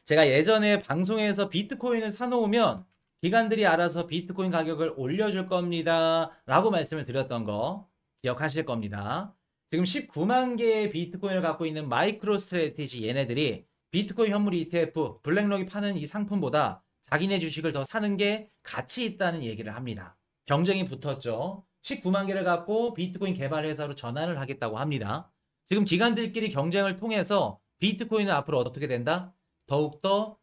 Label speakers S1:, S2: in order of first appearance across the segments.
S1: 제가 예전에 방송에서 비트코인을 사놓으면 기관들이 알아서 비트코인 가격을 올려줄 겁니다. 라고 말씀을 드렸던 거 기억하실 겁니다. 지금 19만 개의 비트코인을 갖고 있는 마이크로 스트래티지 얘네들이 비트코인 현물 ETF, 블랙록이 파는 이 상품보다 자기네 주식을 더 사는 게 가치 있다는 얘기를 합니다. 경쟁이 붙었죠. 19만 개를 갖고 비트코인 개발 회사로 전환을 하겠다고 합니다. 지금 기관들끼리 경쟁을 통해서 비트코인은 앞으로 어떻게 된다? 더욱더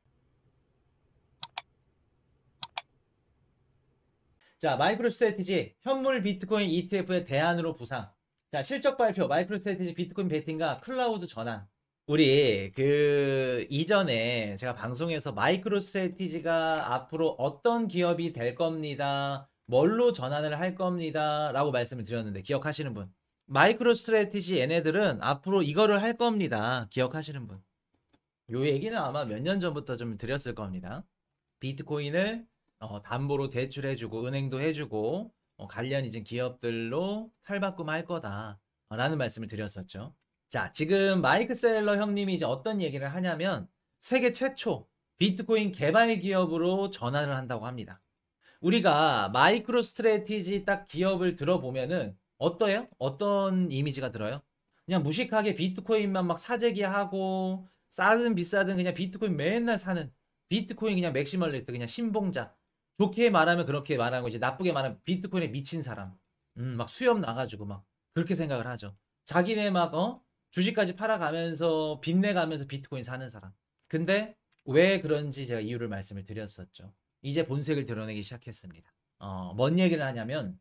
S1: 자 마이크로 스트래티지 현물 비트코인 ETF의 대안으로 부상. 자 실적 발표 마이크로 스트래티지 비트코인 베팅과 클라우드 전환. 우리 그 이전에 제가 방송에서 마이크로 스트래티지가 앞으로 어떤 기업이 될 겁니다. 뭘로 전환을 할 겁니다. 라고 말씀을 드렸는데 기억하시는 분? 마이크로 스트래티지 얘네들은 앞으로 이거를 할 겁니다. 기억하시는 분? 요 얘기는 아마 몇 년 전부터 좀 드렸을 겁니다. 비트코인을 담보로 대출해주고 은행도 해주고 관련 이제 기업들로 탈바꿈할 거다 라는 말씀을 드렸었죠. 자, 지금 마이크 셀러 형님이 이제 어떤 얘기를 하냐면 세계 최초 비트코인 개발 기업으로 전환을 한다고 합니다. 우리가 마이크로 스트래티지 딱 기업을 들어보면은 어떠해요? 어떤 이미지가 들어요? 그냥 무식하게 비트코인만 막 사재기하고 싸든 비싸든 그냥 비트코인 맨날 사는 비트코인 그냥 맥시멀리스트 그냥 신봉자. 좋게 말하면 그렇게 말하고 이제 나쁘게 말하면 비트코인에 미친 사람. 막 수염 나가지고 막 그렇게 생각을 하죠. 자기네 막 주식까지 팔아가면서 빚내가면서 비트코인 사는 사람. 근데 왜 그런지 제가 이유를 말씀을 드렸었죠. 이제 본색을 드러내기 시작했습니다. 뭔 얘기를 하냐면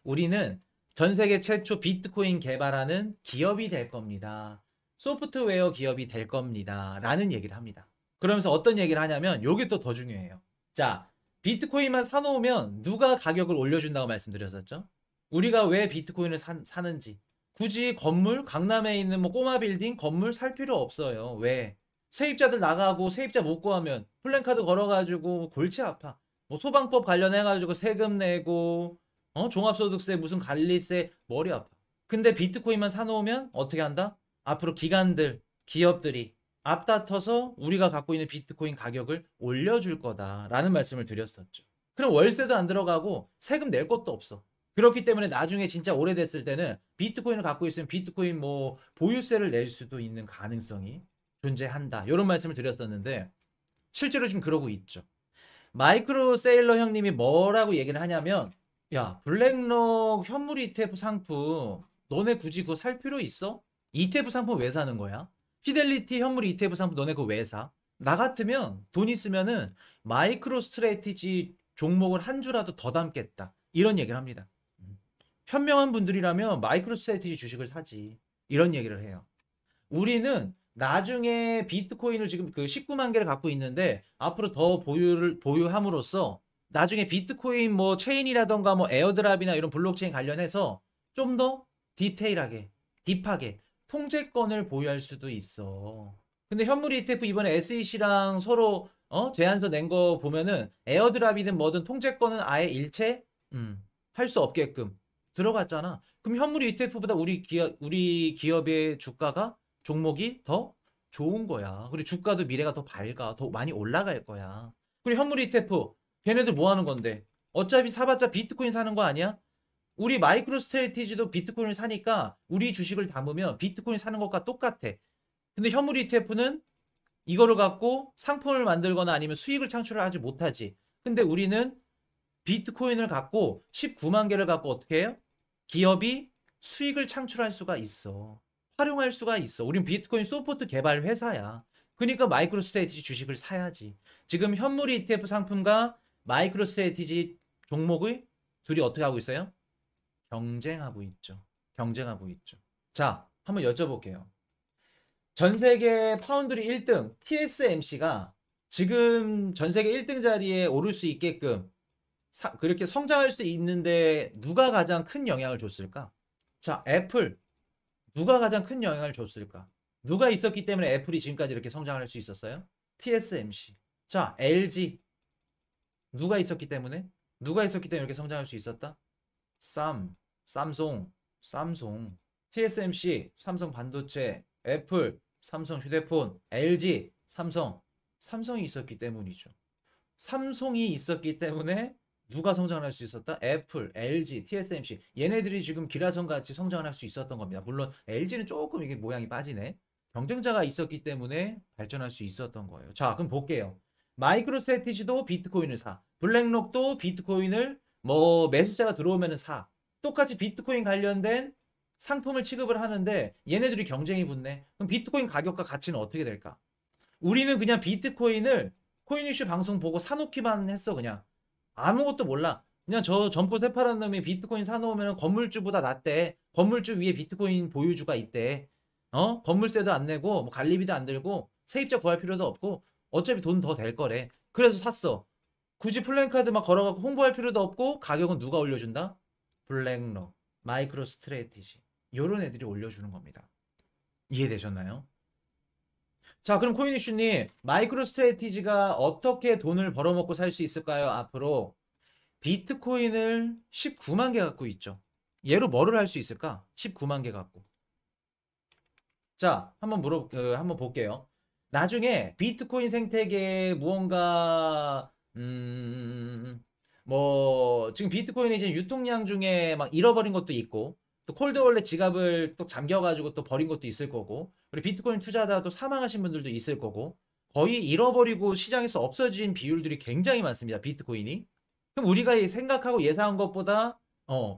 S1: 우리는 전 세계 최초 비트코인 개발하는 기업이 될 겁니다. 소프트웨어 기업이 될 겁니다. 라는 얘기를 합니다. 그러면서 어떤 얘기를 하냐면 요게 또 더 중요해요. 자, 비트코인만 사놓으면 누가 가격을 올려준다고 말씀드렸었죠? 우리가 왜 비트코인을 사는지. 굳이 건물, 강남에 있는 뭐 꼬마 빌딩 건물 살 필요 없어요. 왜? 세입자들 나가고 세입자 못 구하면 플랜카드 걸어가지고 골치 아파. 뭐 소방법 관련해가지고 세금 내고 종합소득세 무슨 관리세 머리 아파. 근데 비트코인만 사놓으면 어떻게 한다? 앞으로 기관들, 기업들이 앞다퉈서 우리가 갖고 있는 비트코인 가격을 올려줄 거다라는 말씀을 드렸었죠. 그럼 월세도 안 들어가고 세금 낼 것도 없어. 그렇기 때문에 나중에 진짜 오래됐을 때는 비트코인을 갖고 있으면 비트코인 뭐 보유세를 낼 수도 있는 가능성이 존재한다. 이런 말씀을 드렸었는데 실제로 지금 그러고 있죠. 마이크로 세일러 형님이 뭐라고 얘기를 하냐면 야 블랙록 현물 ETF 상품 너네 굳이 그거 살 필요 있어? ETF 상품 왜 사는 거야? 피델리티 현물 ETF 상품 너네 그거 왜 사? 나 같으면 돈 있으면은 마이크로 스트래티지 종목을 한 주라도 더 담겠다 이런 얘기를 합니다. 현명한 분들이라면 마이크로 스트래티지 주식을 사지 이런 얘기를 해요. 우리는 나중에 비트코인을 지금 그 19만 개를 갖고 있는데 앞으로 더 보유함으로써 나중에 비트코인 뭐 체인이라던가 뭐 에어드랍이나 이런 블록체인 관련해서 좀 더 디테일하게 딥하게 통제권을 보유할 수도 있어. 근데 현물 ETF 이번에 SEC랑 서로 제안서 낸 거 보면은 에어드랍이든 뭐든 통제권은 아예 일체 할 수 없게끔 들어갔잖아. 그럼 현물 ETF보다 우리 기업의 주가가 종목이 더 좋은 거야. 그리고 주가도 미래가 더 밝아. 더 많이 올라갈 거야. 그리고 현물 ETF, 걔네들 뭐 하는 건데? 어차피 사봤자 비트코인 사는 거 아니야? 우리 마이크로 스트래티지도 비트코인을 사니까 우리 주식을 담으면 비트코인 사는 것과 똑같아. 근데 현물 ETF는 이거를 갖고 상품을 만들거나 아니면 수익을 창출을 하지 못하지. 근데 우리는 비트코인을 갖고 19만 개를 갖고 어떻게 해요? 기업이 수익을 창출할 수가 있어. 활용할 수가 있어. 우린 비트코인 소프트 개발 회사야. 그러니까 마이크로 스트래티지 주식을 사야지. 지금 현물 ETF 상품과 마이크로 스트래티지 종목의 둘이 어떻게 하고 있어요? 경쟁하고 있죠. 경쟁하고 있죠. 자, 한번 여쭤볼게요. 전 세계 파운드리 1등 TSMC가 지금 전 세계 1등 자리에 오를 수 있게끔 그렇게 성장할 수 있는데 누가 가장 큰 영향을 줬을까? 자, 애플 누가 가장 큰 영향을 줬을까? 누가 있었기 때문에 애플이 지금까지 이렇게 성장할 수 있었어요? TSMC. 자, LG 누가 있었기 때문에? 누가 있었기 때문에 이렇게 성장할 수 있었다? 삼성. TSMC, 삼성 반도체, 애플, 삼성 휴대폰, LG, 삼성. 삼성이 있었기 때문이죠. 삼성이 있었기 때문에 누가 성장을 할 수 있었다? 애플, LG, TSMC 얘네들이 지금 기라성 같이 성장을 할 수 있었던 겁니다. 물론 LG는 조금 이게 모양이 빠지네. 경쟁자가 있었기 때문에 발전할 수 있었던 거예요. 자, 그럼 볼게요. 마이크로스트래티지도 비트코인을 사. 블랙록도 비트코인을 뭐 매수세가 들어오면 사. 똑같이 비트코인 관련된 상품을 취급을 하는데 얘네들이 경쟁이 붙네. 그럼 비트코인 가격과 가치는 어떻게 될까? 우리는 그냥 비트코인을 코인 이슈 방송 보고 사놓기만 했어. 그냥 아무것도 몰라. 그냥 저 점포 새파란 놈이 비트코인 사놓으면 건물주보다 낫대. 건물주 위에 비트코인 보유주가 있대. 건물세도 안 내고 뭐 관리비도 안 들고 세입자 구할 필요도 없고 어차피 돈 더 될 거래. 그래서 샀어. 굳이 플랜카드 막 걸어갖고 홍보할 필요도 없고 가격은 누가 올려준다? 블랙록, 마이크로 스트래티지 요런 애들이 올려주는 겁니다. 이해되셨나요? 자, 그럼 코인 이슈님, 마이크로 스트래티지가 어떻게 돈을 벌어먹고 살 수 있을까요? 앞으로 비트코인을 19만 개 갖고 있죠. 얘로 뭐를 할 수 있을까? 19만 개 갖고. 자, 한번 볼게요. 나중에 비트코인 생태계에 무언가 뭐 지금 비트코인이 이제 유통량 중에 막 잃어버린 것도 있고 또 콜드월렛 지갑을 또 잠겨가지고 또 버린 것도 있을 거고 그리고 비트코인 투자하다가 또 사망하신 분들도 있을 거고 거의 잃어버리고 시장에서 없어진 비율들이 굉장히 많습니다. 비트코인이. 그럼 우리가 생각하고 예상한 것보다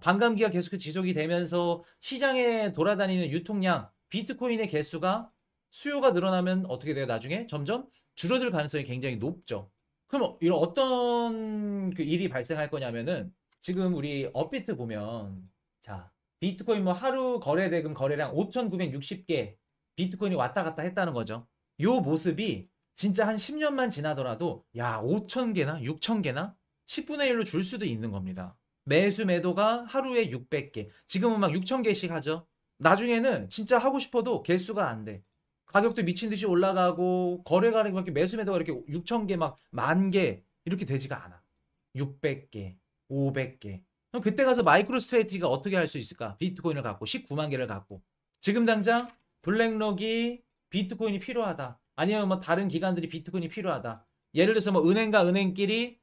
S1: 반감기가 계속 지속이 되면서 시장에 돌아다니는 유통량 비트코인의 개수가 수요가 늘어나면 어떻게 돼요? 나중에 점점 줄어들 가능성이 굉장히 높죠. 그럼 이런 어떤 그 일이 발생할 거냐면은 지금 우리 업비트 보면 자 비트코인 뭐 하루 거래 대금 거래량 5,960개 비트코인이 왔다 갔다 했다는 거죠. 요 모습이 진짜 한 10년만 지나더라도 야 5,000개나 6,000개나 10분의 1로 줄 수도 있는 겁니다. 매수 매도가 하루에 600개 지금은 막 6,000개씩 하죠. 나중에는 진짜 하고 싶어도 개수가 안 돼. 가격도 미친 듯이 올라가고 거래가 이렇게 매수 매도가 이렇게 6,000개 막 10,000개 이렇게 되지가 않아. 600개, 500개. 그럼 그때 가서 마이크로 스트래티지가 어떻게 할 수 있을까? 비트코인을 갖고 19만 개를 갖고 지금 당장 블랙록이 비트코인이 필요하다. 아니면 뭐 다른 기관들이 비트코인이 필요하다. 예를 들어서 뭐 은행과 은행끼리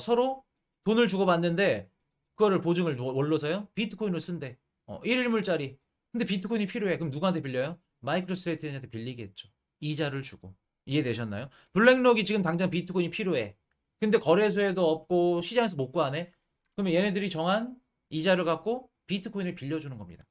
S1: 서로 돈을 주고받는데 그거를 보증을 뭘로 서요? 비트코인으로 쓴대. 1일물짜리. 근데 비트코인이 필요해. 그럼 누구한테 빌려요? 마이크로 스트래티지한테 빌리겠죠. 이자를 주고. 이해되셨나요? 블랙록이 지금 당장 비트코인이 필요해. 근데 거래소에도 없고 시장에서 못 구하네. 그러면 얘네들이 정한 이자를 갖고 비트코인을 빌려주는 겁니다.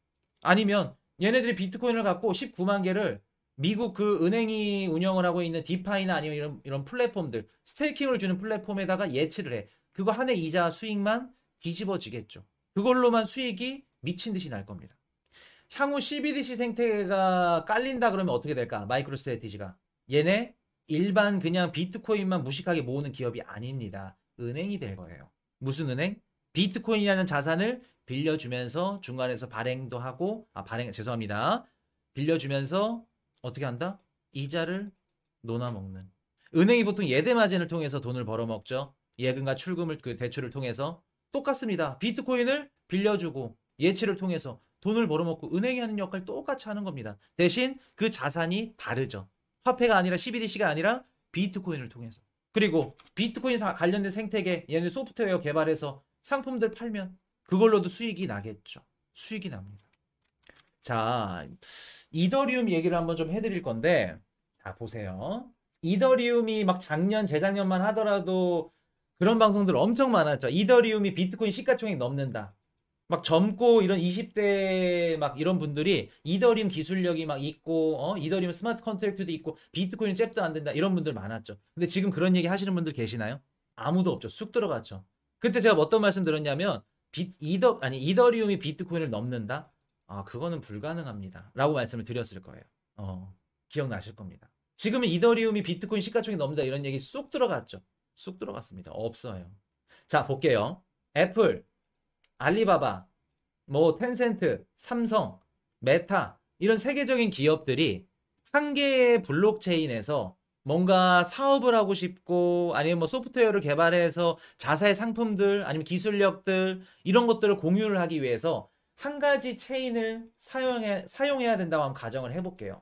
S1: 아니면 얘네들이 비트코인을 갖고 19만 개를 미국 그 은행이 운영을 하고 있는 디파이나 아니면 이런 플랫폼들 스테이킹을 주는 플랫폼에다가 예치를 해. 그거 한 해 이자 수익만 뒤집어지겠죠. 그걸로만 수익이 미친 듯이 날 겁니다. 향후 CBDC 생태계가 깔린다 그러면 어떻게 될까? 마이크로 스트래티지가. 얘네 일반 그냥 비트코인만 무식하게 모으는 기업이 아닙니다. 은행이 될 거예요. 무슨 은행? 비트코인이라는 자산을 빌려주면서 중간에서 발행도 하고 죄송합니다. 빌려주면서 어떻게 한다? 이자를 논아먹는. 은행이 보통 예대 마진을 통해서 돈을 벌어먹죠. 예금과 출금을 그 대출을 통해서 똑같습니다. 비트코인을 빌려주고 예치를 통해서 돈을 벌어먹고 은행이 하는 역할 똑같이 하는 겁니다. 대신 그 자산이 다르죠. 화폐가 아니라 CBDC가 아니라 비트코인을 통해서. 그리고 비트코인 관련된 생태계 얘네 소프트웨어 개발해서 상품들 팔면 그걸로도 수익이 나겠죠. 수익이 납니다. 자, 이더리움 얘기를 한번 좀 해드릴 건데 자 보세요. 이더리움이 막 작년 재작년만 하더라도 그런 방송들 엄청 많았죠. 이더리움이 비트코인 시가총액 넘는다. 막 젊고 이런 20대 막 이런 분들이 이더리움 기술력이 막 있고 이더리움 스마트 컨트랙트도 있고 비트코인 잽도 안 된다 이런 분들 많았죠. 근데 지금 그런 얘기 하시는 분들 계시나요? 아무도 없죠. 쑥 들어갔죠. 그때 제가 어떤 말씀 드렸냐면 이더리움이 비트코인을 넘는다? 아 그거는 불가능합니다. 라고 말씀을 드렸을 거예요. 기억나실 겁니다. 지금은 이더리움이 비트코인 시가총액 넘는다 이런 얘기 쑥 들어갔죠. 쑥 들어갔습니다. 없어요. 자 볼게요. 애플 알리바바, 뭐 텐센트, 삼성, 메타 이런 세계적인 기업들이 한 개의 블록체인에서 뭔가 사업을 하고 싶고 아니면 뭐 소프트웨어를 개발해서 자사의 상품들 아니면 기술력들 이런 것들을 공유를 하기 위해서 한 가지 체인을 사용해야 된다고 한번 가정을 해볼게요.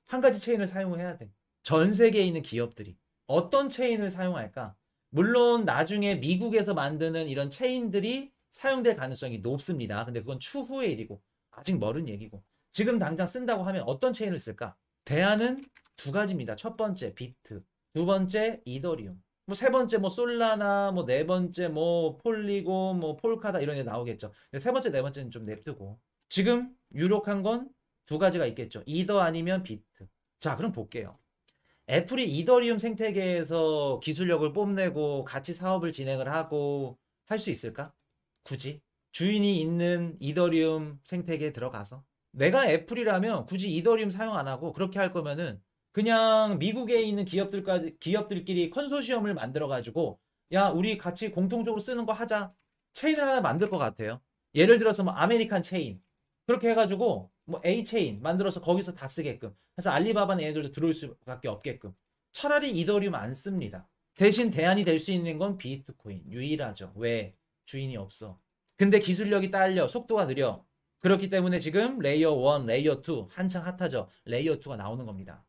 S1: 한 가지 체인을 사용해야 돼. 전 세계에 있는 기업들이. 어떤 체인을 사용할까? 물론 나중에 미국에서 만드는 이런 체인들이 사용될 가능성이 높습니다. 근데 그건 추후의 일이고 아직 멀은 얘기고 지금 당장 쓴다고 하면 어떤 체인을 쓸까? 대안은 두 가지입니다. 첫 번째 비트, 두 번째 이더리움. 뭐 세 번째 뭐 솔라나 뭐 네 번째 뭐 폴리곤 뭐 폴카다 이런 게 나오겠죠. 근데 세 번째 네 번째는 좀 냅두고 지금 유력한 건 두 가지가 있겠죠. 이더 아니면 비트. 자, 그럼 볼게요. 애플이 이더리움 생태계에서 기술력을 뽐내고 같이 사업을 진행을 하고 할 수 있을까? 굳이 주인이 있는 이더리움 생태계에 들어가서 내가 애플이라면 굳이 이더리움 사용 안 하고 그렇게 할 거면은 그냥 미국에 있는 기업들끼리 컨소시엄을 만들어 가지고 야 우리 같이 공통적으로 쓰는 거 하자 체인을 하나 만들 것 같아요. 예를 들어서 뭐 아메리칸 체인 그렇게 해가지고 뭐 A 체인 만들어서 거기서 다 쓰게끔 해서 알리바바는 얘네들도 들어올 수밖에 없게끔 차라리 이더리움 안 씁니다. 대신 대안이 될 수 있는 건 비트코인 유일하죠. 왜? 주인이 없어. 근데 기술력이 딸려 속도가 느려. 그렇기 때문에 지금 레이어 1, 레이어 2 한창 핫하죠. 레이어 2가 나오는 겁니다.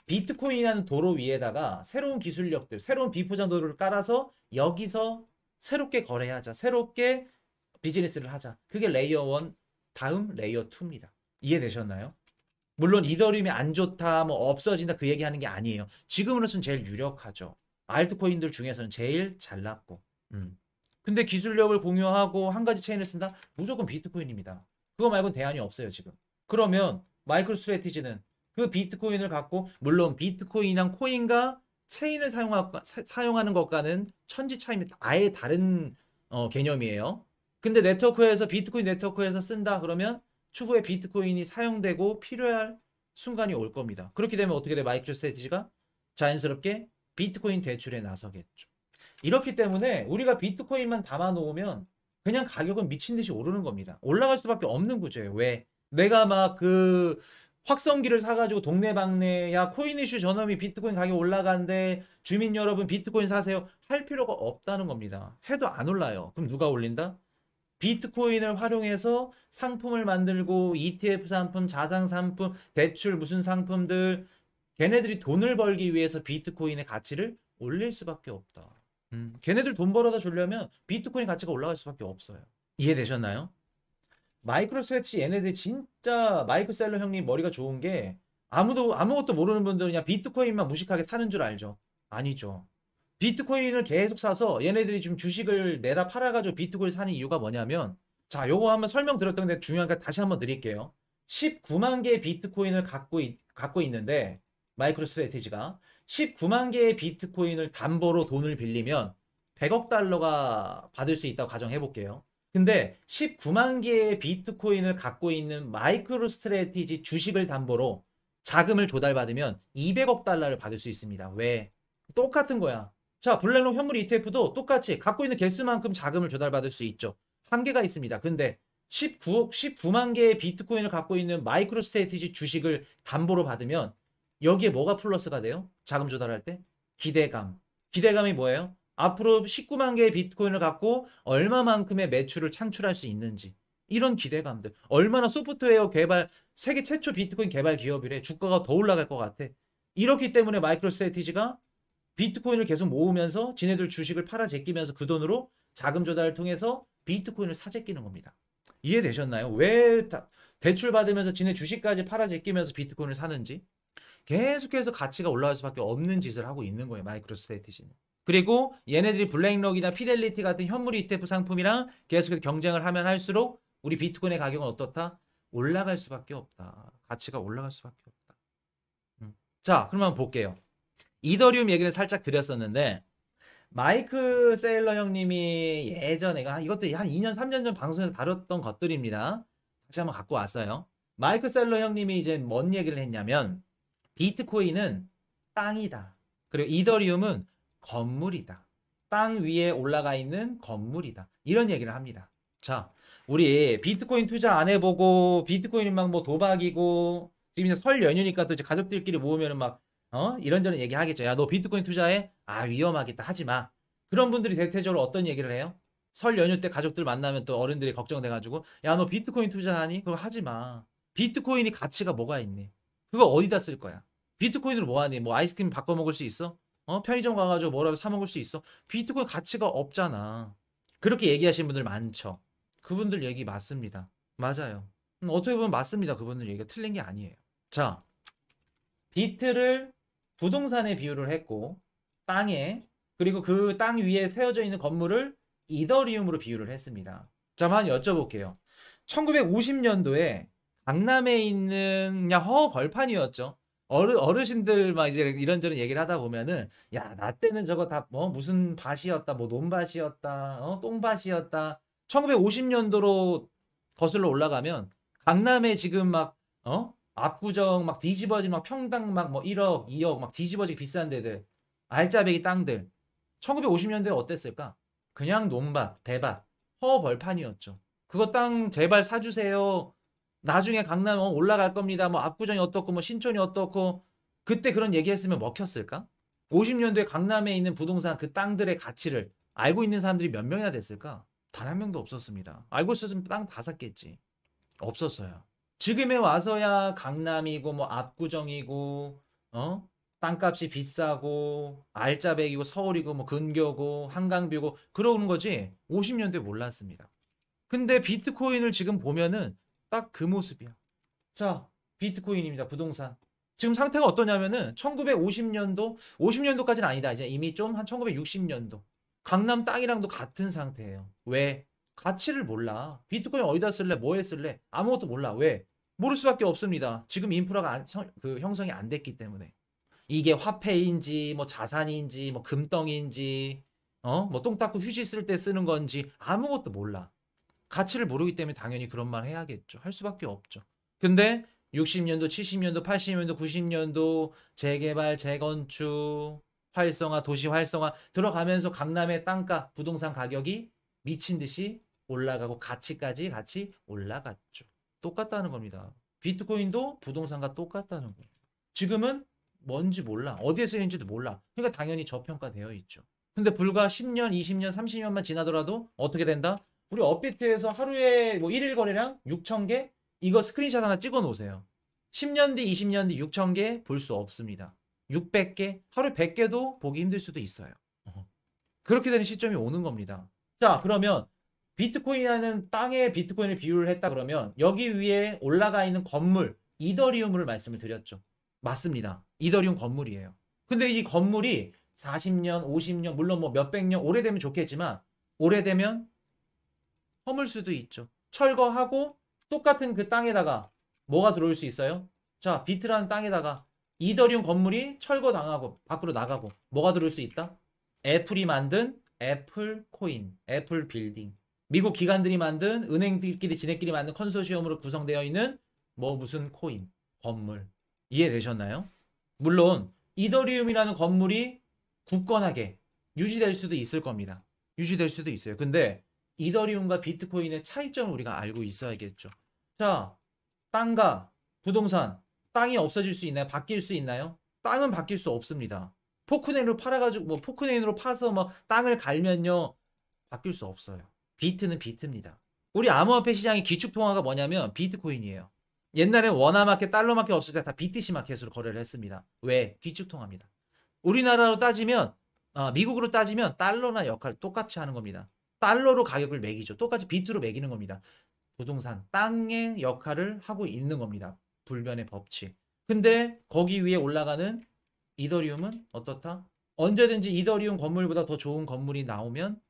S1: 비트코인이라는 도로 위에다가 새로운 기술력들, 새로운 비포장 도로를 깔아서 여기서 새롭게 거래하자. 새롭게 비즈니스를 하자. 그게 레이어 1 다음 레이어 2입니다. 이해되셨나요? 물론 이더리움이 안 좋다, 뭐 없어진다 그 얘기하는 게 아니에요. 지금으로서는 제일 유력하죠. 알트코인들 중에서는 제일 잘났고. 근데 기술력을 공유하고 한 가지 체인을 쓴다? 무조건 비트코인입니다. 그거 말고는 대안이 없어요, 지금. 그러면 마이크로 스트래티지는 그 비트코인을 갖고 물론 비트코인이랑 코인과 체인을 사용하는 것과는 천지 차이입니다. 아예 다른 개념이에요. 근데 네트워크에서 비트코인 네트워크에서 쓴다 그러면 추후에 비트코인이 사용되고 필요할 순간이 올 겁니다. 그렇게 되면 어떻게 돼? 마이크로 스트래티지가 자연스럽게 비트코인 대출에 나서겠죠. 이렇기 때문에 우리가 비트코인만 담아 놓으면 그냥 가격은 미친 듯이 오르는 겁니다. 올라갈 수밖에 없는 구조예요. 왜? 내가 막 그 확성기를 사가지고 동네방네 야 코인 이슈 전염이 비트코인 가격 올라간대 주민 여러분 비트코인 사세요 할 필요가 없다는 겁니다. 해도 안 올라요. 그럼 누가 올린다? 비트코인을 활용해서 상품을 만들고 ETF 상품, 자산 상품, 대출 무슨 상품들 걔네들이 돈을 벌기 위해서 비트코인의 가치를 올릴 수밖에 없다. 걔네들 돈 벌어다 주려면 비트코인 가치가 올라갈 수밖에 없어요. 이해되셨나요? 마이크로 스트래치 얘네들 진짜 마이크 셀러 형님 머리가 좋은 게 아무것도 모르는 분들은 그냥 비트코인만 무식하게 사는 줄 알죠. 아니죠. 비트코인을 계속 사서 얘네들이 지금 주식을 내다 팔아가지고 비트코인 사는 이유가 뭐냐면 자 요거 한번 설명드렸던 데 중요한 거 다시 한번 드릴게요. 19만 개의 비트코인을 갖고 있는데 마이크로 스트래티지가 19만 개의 비트코인을 담보로 돈을 빌리면 100억 달러가 받을 수 있다고 가정해 볼게요. 근데 19만 개의 비트코인을 갖고 있는 마이크로 스트래티지 주식을 담보로 자금을 조달받으면 200억 달러를 받을 수 있습니다. 왜? 똑같은 거야. 자, 블랙록 현물 ETF도 똑같이 갖고 있는 개수만큼 자금을 조달받을 수 있죠. 한계가 있습니다. 근데 19만 개의 비트코인을 갖고 있는 마이크로 스트래티지 주식을 담보로 받으면 여기에 뭐가 플러스가 돼요? 자금 조달할 때? 기대감. 기대감이 뭐예요? 앞으로 19만 개의 비트코인을 갖고 얼마만큼의 매출을 창출할 수 있는지. 이런 기대감들. 얼마나 소프트웨어 개발, 세계 최초 비트코인 개발 기업이래. 주가가 더 올라갈 것 같아. 이렇기 때문에 마이크로 스트래티지가 비트코인을 계속 모으면서 지네들 주식을 팔아 제끼면서 그 돈으로 자금 조달을 통해서 비트코인을 사 제끼는 겁니다. 이해되셨나요? 왜 대출 받으면서 지네 주식까지 팔아 제끼면서 비트코인을 사는지 계속해서 가치가 올라갈 수밖에 없는 짓을 하고 있는 거예요. 마이크로 스트래티지는. 그리고 얘네들이 블랙록이나 피델리티 같은 현물 ETF 상품이랑 계속해서 경쟁을 하면 할수록 우리 비트코인의 가격은 어떻다? 올라갈 수밖에 없다. 가치가 올라갈 수밖에 없다. 자, 그럼 한번 볼게요. 이더리움 얘기를 살짝 드렸었는데 마이크 세일러 형님이 예전에 이것도 한 2년 3년 전 방송에서 다뤘던 것들입니다. 다시 한번 갖고 왔어요. 마이크 셀러 형님이 이제 뭔 얘기를 했냐면 비트코인은 땅이다. 그리고 이더리움은 건물이다. 땅 위에 올라가 있는 건물이다. 이런 얘기를 합니다. 자, 우리 비트코인 투자 안 해보고 비트코인이 막 뭐 도박이고 지금 이제 설 연휴니까 또 이제 가족들끼리 모으면은 막 이런저런 얘기 하겠죠. 야, 너 비트코인 투자해? 아, 위험하겠다. 하지 마. 그런 분들이 대체적으로 어떤 얘기를 해요? 설 연휴 때 가족들 만나면 또 어른들이 걱정돼가지고 야, 너 비트코인 투자하니? 그거 하지 마. 비트코인이 가치가 뭐가 있니? 그거 어디다 쓸 거야? 비트코인으로 뭐 하니? 뭐 아이스크림 바꿔 먹을 수 있어? 편의점 가가지고 뭐라도 사 먹을 수 있어? 비트코인 가치가 없잖아. 그렇게 얘기하시는 분들 많죠. 그분들 얘기 맞습니다. 맞아요. 어떻게 보면 맞습니다. 그분들 얘기가 틀린 게 아니에요. 자, 비트를 부동산에 비유를 했고, 땅에, 그리고 그 땅 위에 세워져 있는 건물을 이더리움으로 비유를 했습니다. 자, 한번 여쭤볼게요. 1950년도에 강남에 있는 그냥 허 벌판이었죠. 어르신들 막 이제 이런저런 얘기를 하다 보면은, 야, 나 때는 저거 다 뭐 무슨 밭이었다, 뭐 논밭이었다, 똥밭이었다. 1950년도로 거슬러 올라가면 강남에 지금 막 압구정 막 뒤집어진 막 평당 막 뭐 1억, 2억 막 뒤집어지게 비싼 데들, 알짜배기 땅들. 1950년대에 어땠을까? 그냥 논밭, 대밭, 허벌판이었죠. 그거 땅 제발 사주세요. 나중에 강남 올라갈 겁니다. 뭐 압구정이 어떻고 뭐 신촌이 어떻고, 그때 그런 얘기했으면 먹혔을까? 50년도에 강남에 있는 부동산 그 땅들의 가치를 알고 있는 사람들이 몇 명이나 됐을까? 단 한 명도 없었습니다. 알고 있었으면 땅 다 샀겠지. 없었어요. 지금에 와서야 강남이고 뭐 압구정이고 땅값이 비싸고 알짜배기고 서울이고 뭐 근교고 한강뷰고 그러는 거지. 50년대 몰랐습니다. 근데 비트코인을 지금 보면은 딱 그 모습이야. 자, 비트코인입니다. 부동산. 지금 상태가 어떠냐면은 1950년도, 50년도까지는 아니다. 이제 이미 좀 한 1960년도. 강남 땅이랑도 같은 상태예요. 왜? 가치를 몰라. 비트코인 어디다 쓸래? 뭐에 쓸래? 아무것도 몰라. 왜? 모를 수밖에 없습니다. 지금 인프라가 형성이 안 됐기 때문에. 이게 화폐인지 뭐 자산인지 뭐 금덩인지 뭐 똥 닦고 휴지 쓸 때 쓰는 건지 아무것도 몰라. 가치를 모르기 때문에 당연히 그런 말 해야겠죠. 할 수밖에 없죠. 근데 60년도, 70년도, 80년도, 90년도 재개발, 재건축, 활성화, 도시 활성화 들어가면서 강남의 땅값, 부동산 가격이 미친 듯이 올라가고 가치까지 같이 올라갔죠. 똑같다는 겁니다. 비트코인도 부동산과 똑같다는 거예요. 지금은 뭔지 몰라. 어디에 쓰이는지도 몰라. 그러니까 당연히 저평가되어 있죠. 근데 불과 10년, 20년, 30년만 지나더라도 어떻게 된다? 우리 업비트에서 하루에 뭐 1일 거래량 6천 개? 이거 스크린샷 하나 찍어 놓으세요. 10년 뒤, 20년 뒤 6천 개 볼 수 없습니다. 600개? 하루 100개도 보기 힘들 수도 있어요. 그렇게 되는 시점이 오는 겁니다. 자, 그러면 비트코인이라는 땅에 비트코인을 비유를 했다 그러면 여기 위에 올라가 있는 건물, 이더리움을 말씀을 드렸죠. 맞습니다. 이더리움 건물이에요. 근데 이 건물이 40년, 50년, 물론 뭐 몇백 년 오래되면 좋겠지만 오래되면 허물 수도 있죠. 철거하고 똑같은 그 땅에다가 뭐가 들어올 수 있어요? 자, 비트라는 땅에다가 이더리움 건물이 철거당하고 밖으로 나가고 뭐가 들어올 수 있다? 애플이 만든 애플 코인, 애플 빌딩. 미국 기관들이 만든 은행들끼리 지네끼리 만든 컨소시엄으로 구성되어 있는 뭐 무슨 코인, 건물. 이해되셨나요? 물론 이더리움이라는 건물이 굳건하게 유지될 수도 있을 겁니다. 유지될 수도 있어요. 근데 이더리움과 비트코인의 차이점을 우리가 알고 있어야겠죠. 자, 땅과 부동산, 땅이 없어질 수 있나요? 바뀔 수 있나요? 땅은 바뀔 수 없습니다. 포크네인으로 팔아가지고 뭐 포크네인으로 파서 뭐 땅을 갈면요 바뀔 수 없어요. 비트는 비트입니다. 우리 암호화폐 시장의 기축통화가 뭐냐면 비트코인이에요. 옛날에 원화마켓, 달러마켓 없을 때 다 BTC 마켓으로 거래를 했습니다. 왜? 기축통화입니다. 우리나라로 따지면 미국으로 따지면 달러나 역할 똑같이 하는 겁니다. 달러로 가격을 매기죠. 똑같이 비트로 매기는 겁니다. 부동산, 땅의 역할을 하고 있는 겁니다. 불변의 법칙. 근데 거기 위에 올라가는 이더리움은 어떻다? 언제든지 이더리움 건물보다 더 좋은 건물이 나오면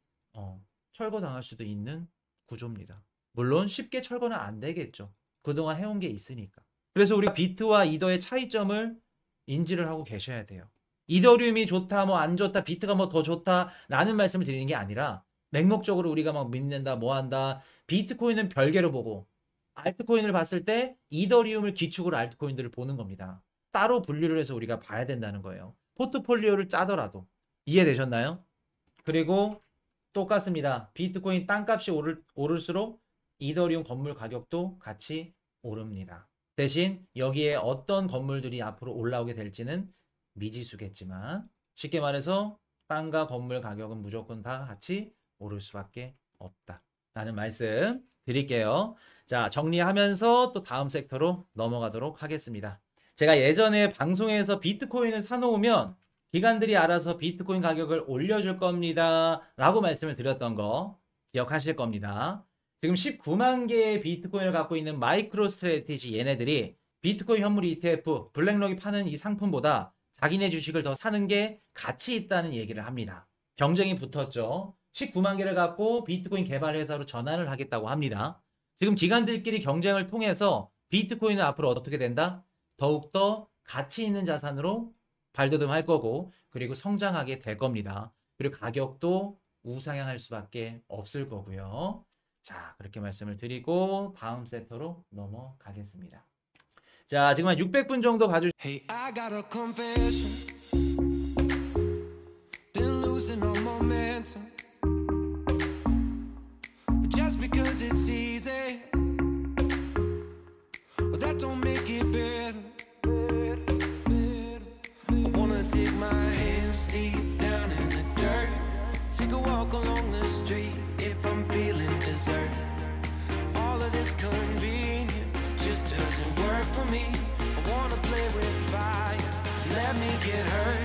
S1: 철거당할 수도 있는 구조입니다. 물론 쉽게 철거는 안 되겠죠. 그동안 해온 게 있으니까. 그래서 우리가 비트와 이더의 차이점을 인지를 하고 계셔야 돼요. 이더리움이 좋다, 뭐 안 좋다, 비트가 뭐 더 좋다라는 말씀을 드리는 게 아니라 맹목적으로 우리가 막 믿는다, 뭐 한다. 비트코인은 별개로 보고 알트코인을 봤을 때 이더리움을 기축으로 알트코인들을 보는 겁니다. 따로 분류를 해서 우리가 봐야 된다는 거예요. 포트폴리오를 짜더라도. 이해되셨나요? 그리고 똑같습니다. 비트코인 땅값이 오를수록 이더리움 건물 가격도 같이 오릅니다. 대신 여기에 어떤 건물들이 앞으로 올라오게 될지는 미지수겠지만 쉽게 말해서 땅과 건물 가격은 무조건 다 같이 오를 수밖에 없다 라는 말씀 드릴게요. 자, 정리하면서 또 다음 섹터로 넘어가도록 하겠습니다. 제가 예전에 방송에서 비트코인을 사놓으면 기관들이 알아서 비트코인 가격을 올려줄 겁니다 라고 말씀을 드렸던 거 기억하실 겁니다. 지금 19만 개의 비트코인을 갖고 있는 마이크로 스트래티지 얘네들이 비트코인 현물 ETF 블랙록이 파는 이 상품보다 자기네 주식을 더 사는 게 가치 있다는 얘기를 합니다. 경쟁이 붙었죠. 19만 개를 갖고 비트코인 개발 회사로 전환을 하겠다고 합니다. 지금 기관들끼리 경쟁을 통해서 비트코인은 앞으로 어떻게 된다? 더욱더 가치 있는 자산으로 발돋움할 거고 그리고 성장하게 될 겁니다. 그리고 가격도 우상향할 수밖에 없을 거고요. 자, 그렇게 말씀을 드리고 다음 세터로 넘어가겠습니다. 자, 지금 한 600분 정도 봐주시.
S2: Hey, I got a confession. Been losing all momentum. Just because it's easy, well, that don't make it better. I wanna dig my hands deep down in the dirt. Take a walk along the street if I'm feeling dessert. All of this convenience just doesn't work for me. I wanna play with fire, let me get hurt.